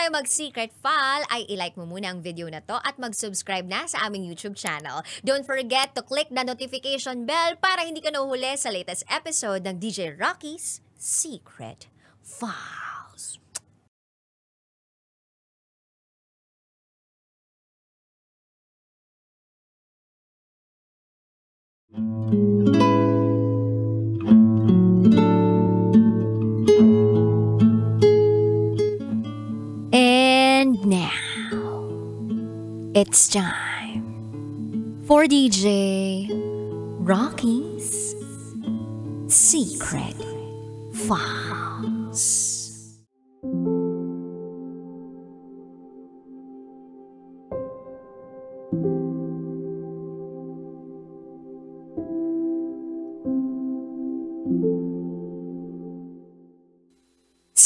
tayo mag-secret file, ay ilike mo muna ang video na to at mag-subscribe na sa aming YouTube channel. Don't forget to click the notification bell para hindi ka nahuhuli sa latest episode ng DJ Rocky's Secret Files. And now, it's time for DJ Rocky's Secret Files.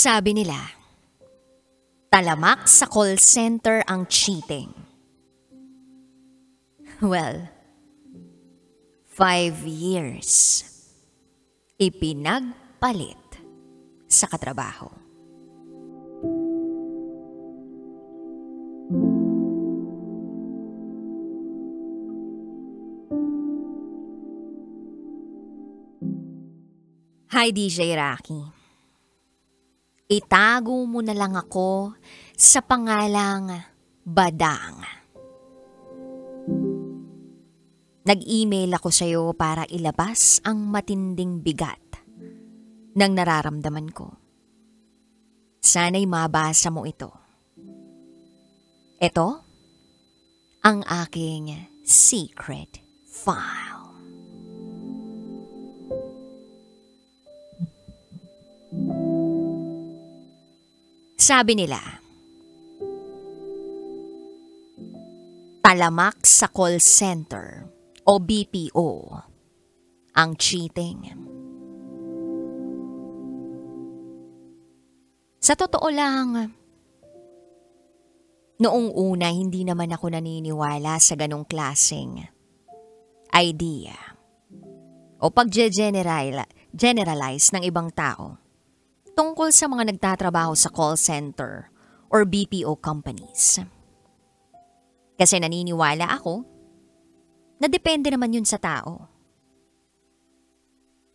Sabi nila, talamak sa call center ang cheating. Well, 5 years. Ipinagpalit sa katrabaho. Hi DJ Rocky. Itago mo na lang ako sa pangalang Badang. Nag-email ako sa iyo para ilabas ang matinding bigat ng nararamdaman ko. Sana'y mabasa mo ito. Ito ang aking secret file. Sabi nila, talamak sa call center o BPO ang cheating. Sa totoo lang, noong una hindi naman ako naniniwala sa ganong klaseng idea o pag-generalize ng ibang tao tungkol sa mga nagtatrabaho sa call center or BPO companies. Kasi naniniwala ako na depende naman yun sa tao.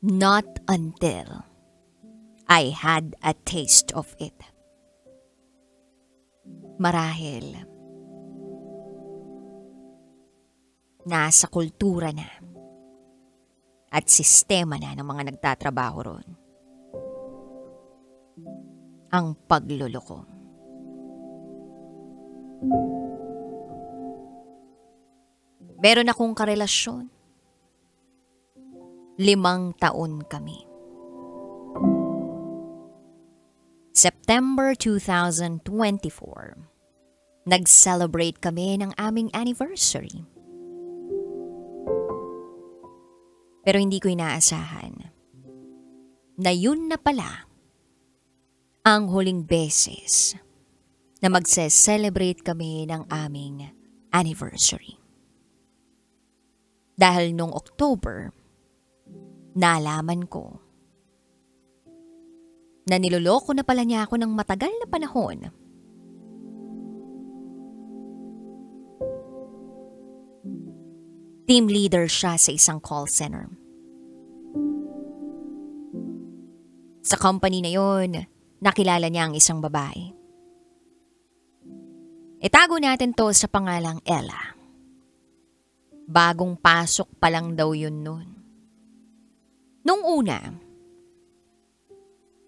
Not until I had a taste of it. Marahil, nasa kultura na at sistema na ng mga nagtatrabaho ron ang pagluloko. Meron akong karelasyon. 5 taon kami. September 2024, nag-celebrate kami ng aming anniversary. Pero hindi ko inaasahan na yun na pala ang huling beses na magse-celebrate kami ng aming anniversary. Dahil noong October, nalaman ko na niloloko na pala niya ako ng matagal na panahon. Team leader siya sa isang call center. Sa company na yon, nakilala niya ang isang babae. Itago natin to sa pangalang Ella. Bagong pasok pa lang daw yun noon. Nung una,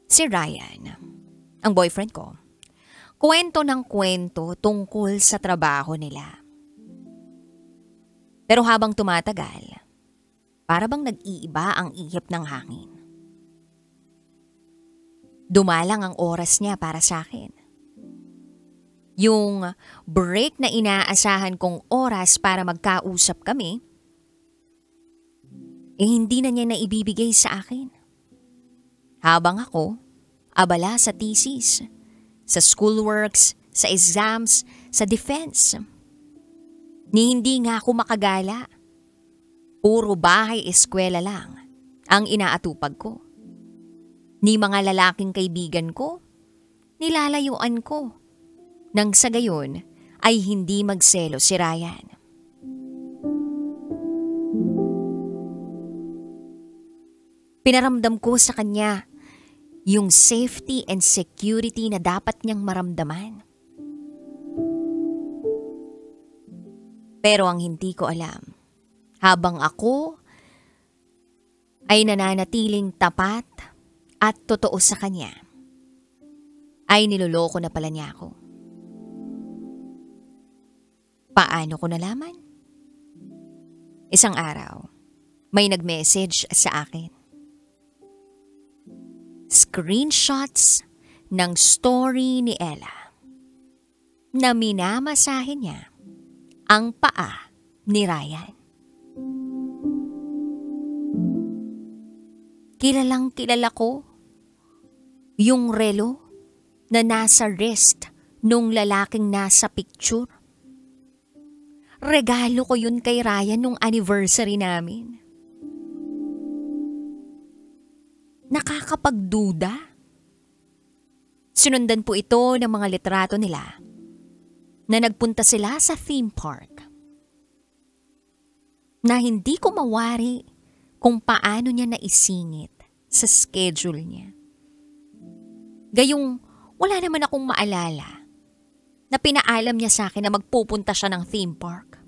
si Ryan, ang boyfriend ko, kwento ng kwento tungkol sa trabaho nila. Pero habang tumatagal, para bang nag-iiba ang ihip ng hangin. Dumalang ang oras niya para sa akin. Yung break na inaasahan kong oras para magkausap kami, hindi na niya naibibigay sa akin. Habang ako, abala sa thesis, sa schoolworks, sa exams, sa defense. Ni hindi nga ako makagala. Puro bahay-eskwela lang ang inaatupag ko. Ni mga lalaking kaibigan ko, nilalayuan ko nang sa gayon ay hindi magselo si Ryan. Pinaramdam ko sa kanya yung safety and security na dapat niyang maramdaman. Pero ang hindi ko alam, habang ako ay nananatiling tapat at totoo sa kanya, ay niloloko na pala niya ako. Paano ko nalaman? Isang araw, may nag-message sa akin. Screenshots ng story ni Ella na minamasahe niya ang paa ni Ryan. Kilalang kilala ko yung relo na nasa wrist nung lalaking nasa picture. Regalo ko yun kay Ryan nung anniversary namin. Nakakapagduda. Sinundan po ito ng mga litrato nila na nagpunta sila sa theme park. Na hindi ko mawari kung paano niya naisingit sa schedule niya. Gayong wala naman akong maalala na pinaalam niya sa akin na magpupunta siya ng theme park.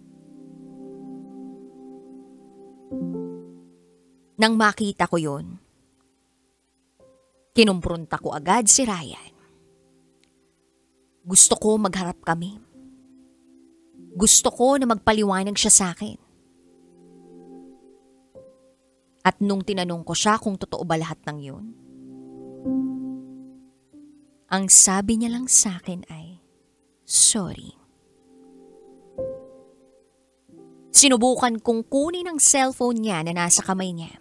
Nang makita ko yun, kinumpronta ko agad si Ryan. Gusto ko magharap kami. Gusto ko na magpaliwanag siya sa akin. At nung tinanong ko siya kung totoo ba lahat ng yun, ang sabi niya lang sa akin ay, sorry. Sinubukan kong kunin ang cellphone niya na nasa kamay niya.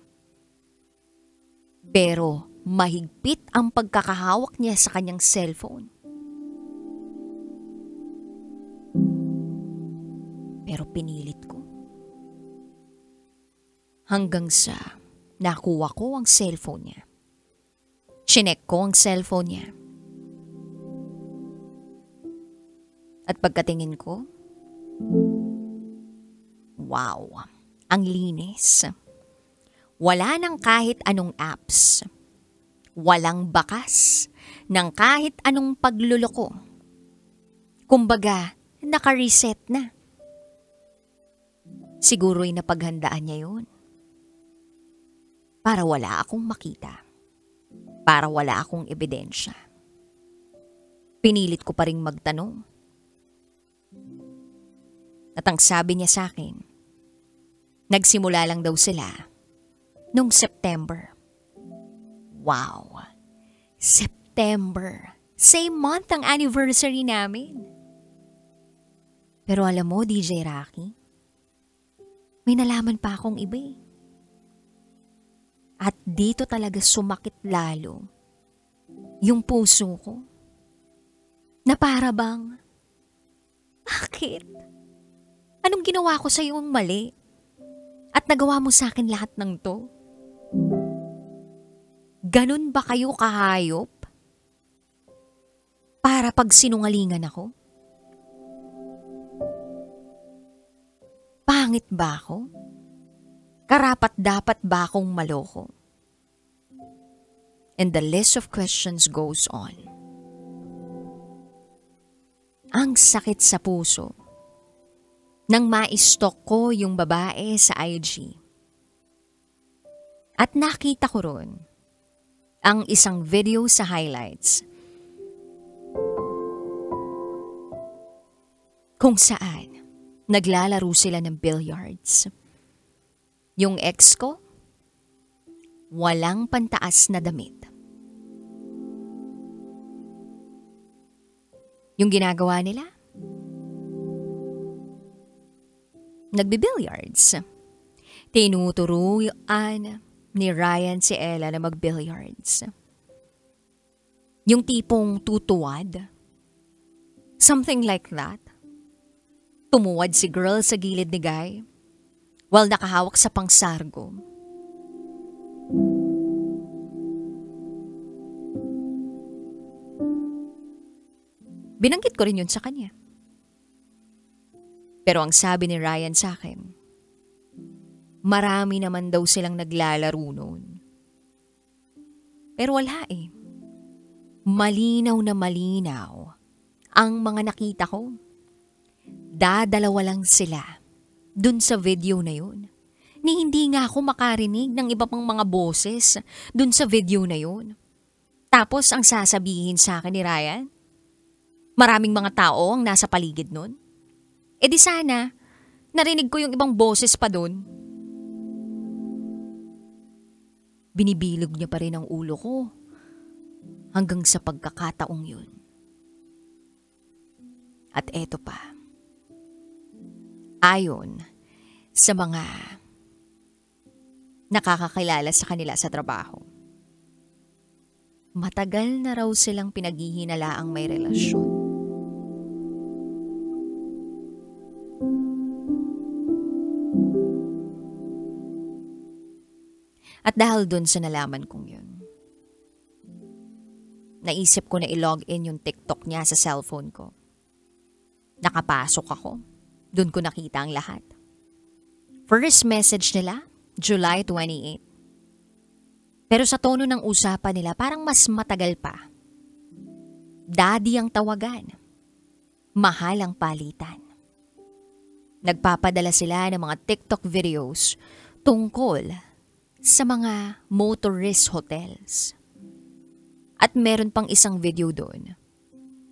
Pero mahigpit ang pagkakahawak niya sa kanyang cellphone. Pero pinilit ko. Hanggang sa nakuha ko ang cellphone niya. Chinek ko ang cellphone niya. At pagkatingin ko, wow, ang linis. Wala nang kahit anong apps. Walang bakas ng kahit anong pagluloko. Kumbaga, naka-reset na. Siguro'y napaghandaan niya yun. Para wala akong makita. Para wala akong ebidensya. Pinilit ko pa ring magtanong. At ang sabi niya sa akin, nagsimula lang daw sila nung September. Wow! September! Same month ang anniversary namin. Pero alam mo, DJ Rocky, may nalaman pa akong iba eh. At dito talaga sumakit lalo yung puso ko. Na para bang, bakit? Anong ginawa ko sa iyong mali? At nagawa mo sa akin lahat ng to? Ganun ba kayo kahayop? Para pag sinungalingan ako? Pangit ba ako? Karapat dapat ba akong maloko? And the list of questions goes on. Ang sakit sa puso nang ma-stalk ko yung babae sa IG. At nakita ko ron ang isang video sa highlights kung saan naglalaro sila ng billiards. Yung ex ko, walang pantaas na damit. Yung ginagawa nila, nagbibilliards. Tinuturuan ni Ryan si Ella na magbilliards. Yung tipong tutuwad. Something like that. Tumuwad si girl sa gilid ni guy while nakahawak sa pangsargo. Binanggit ko rin yun sa kanya. Pero ang sabi ni Ryan sa akin, marami naman daw silang naglalaro noon. Pero wala eh. Malinaw na malinaw ang mga nakita ko. Dadalawa lang sila dun sa video na yun. Ni hindi nga ako makarinig ng iba pang mga boses dun sa video na yun. Tapos ang sasabihin sa akin ni Ryan, maraming mga tao ang nasa paligid nun. E di sana, narinig ko yung ibang boses pa dun. Binibilog niya pa rin ang ulo ko hanggang sa pagkakataong yun. At eto pa. Ayon sa mga nakakakilala sa kanila sa trabaho, matagal na raw silang pinaghihinalaang may relasyon. At dahil dun sa nalaman kong yun, naisip ko na i-log in yung TikTok niya sa cellphone ko. Nakapasok ako. Dun ko nakita ang lahat. First message nila, July 28. Pero sa tono ng usapan nila, parang mas matagal pa. Daddy ang tawagan. Mahal ang palitan. Nagpapadala sila ng mga TikTok videos tungkol sa mga motorist hotels. At meron pang isang video doon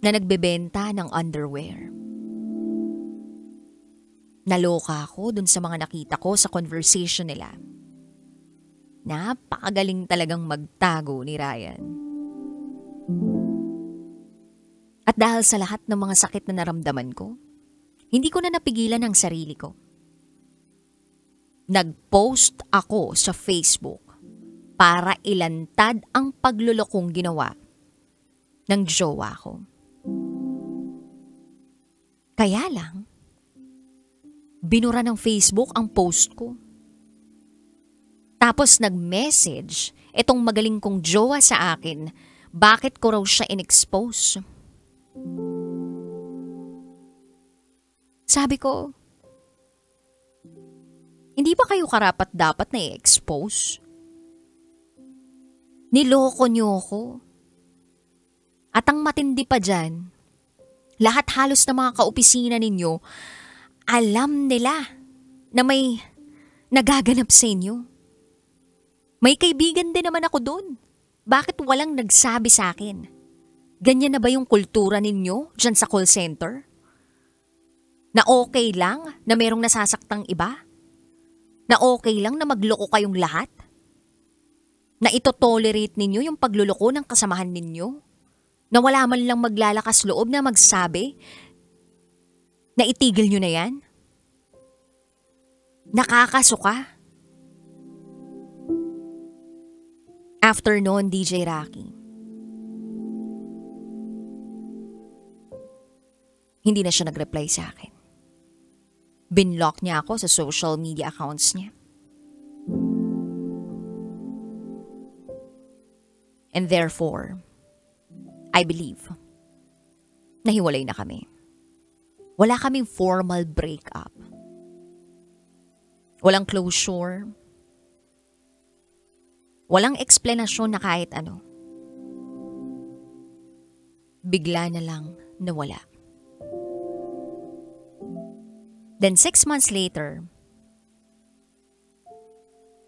na nagbebenta ng underwear. Naloka ako dun sa mga nakita ko sa conversation nila. Napakagaling talagang magtago ni Ryan. At dahil sa lahat ng mga sakit na naramdaman ko, hindi ko na napigilan ang sarili ko. Nag-post ako sa Facebook para ilantad ang paglulokong ginawa ng jowa ko. Kaya lang, binura ng Facebook ang post ko. Tapos nag-message itong magaling kong jowa sa akin, bakit ko raw siya in-expose. Sabi ko, hindi ba kayo karapat dapat na i-expose? Niloko niyo ako. At ang matindi pa dyan, lahat halos ng mga kaopisina ninyo, alam nila na may nagaganap sa inyo. May kaibigan din naman ako doon. Bakit walang nagsabi sa akin? Ganyan na ba yung kultura ninyo dyan sa call center? Na okay lang na merong nasasaktang iba? Na okay lang na magloko kayong lahat? Na ito-tolerate ninyo yung pagluloko ng kasamahan ninyo? Na wala man lang maglalakas loob na magsabi na itigil nyo na yan? Nakakasuka. After noon, DJ Rocky, hindi na siya nag-reply sa akin. Binlock niya ako sa social media accounts niya. And therefore, I believe, nahiwalay na kami. Wala kaming formal breakup. Walang closure. Walang eksplanasyon na kahit ano. Bigla na lang nawala. Then 6 months later,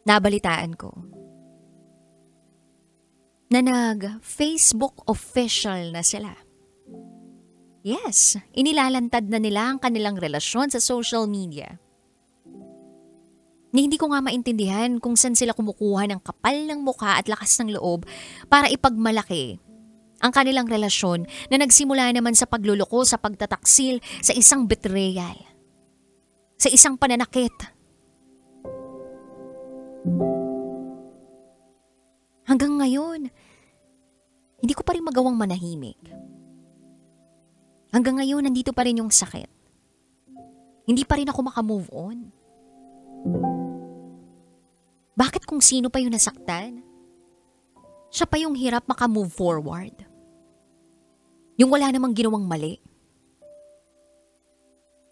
nabalitaan ko na nag-Facebook official na sila. Yes, inilalantad na nila ang kanilang relasyon sa social media. Ni hindi ko nga maintindihan kung saan sila kumukuha ng kapal ng mukha at lakas ng loob para ipagmalaki ang kanilang relasyon na nagsimula naman sa pagluloko, sa pagtataksil, sa isang betrayal, sa isang pananakit. Hanggang ngayon, hindi ko pa rin magawang manahimik. Hanggang ngayon, nandito pa rin yung sakit. Hindi pa rin ako makamove on. Bakit kung sino pa yung nasaktan, siya pa yung hirap makamove forward? Yung wala namang ginawang mali.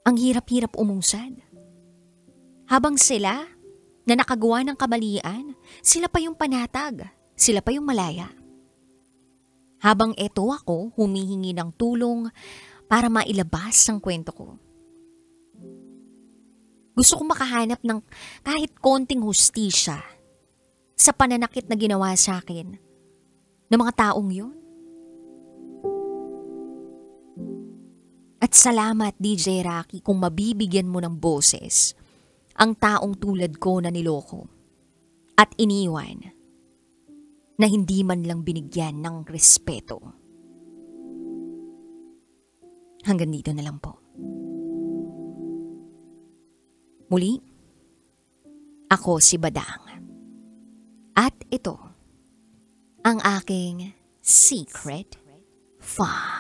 Ang hirap-hirap umusad. Habang sila na nakagawa ng kamalian, sila pa yung panatag, sila pa yung malaya. Habang eto ako humihingi ng tulong para mailabas ang kwento ko. Gusto kong makahanap ng kahit konting hustisya sa pananakit na ginawa sa akin ng mga taong yun. At salamat DJ Rocky kung mabibigyan mo ng boses ang taong tulad ko na niloko at iniwan na hindi man lang binigyan ng respeto. Hanggang dito na lang po. Muli, ako si Badang. At ito ang aking secret file.